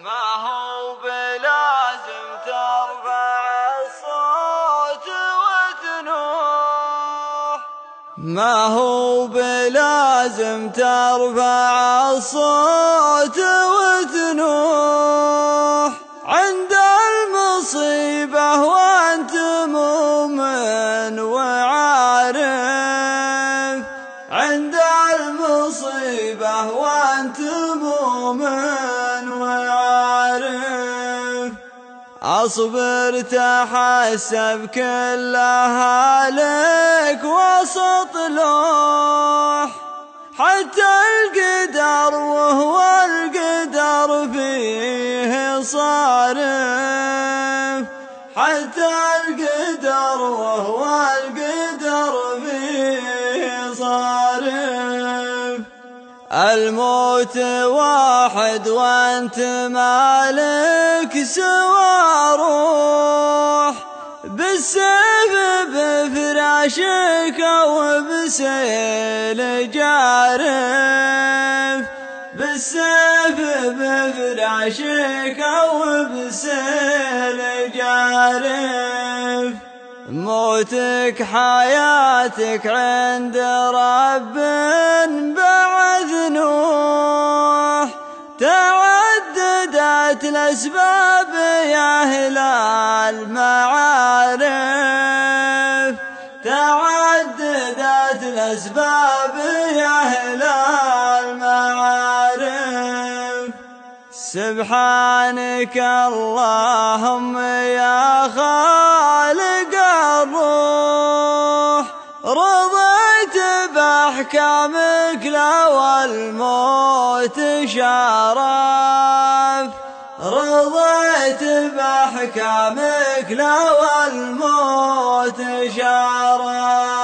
ما هو بلازم ترفع الصوت وتنوح، ما هو بلازم ترفع الصوت وتنوح عند المصيبة وانت مؤمن وعارف، عند المصيبة وانت مؤمن وعارف. اصبر تحسب كلها لك وسط لوح، حتى القدر وهو القدر فيه صارف، حتى القدر وهو القدر فيه صارف. الموت واحد وانت مالك سوى روح، بالسيف بفراشك وبسيل جارف، بالسيف بفراشك وبسيل جارف. موتك حياتك عند رب بعد نوح، تعددت الأسباب يا أهل المعارف، تعددت الأسباب يا أهل المعارف. سبحانك اللهم يا خالق الروح، رضيت بأحكامك لو الموت شرف، رضيت بأحكامك لو الموت شرف.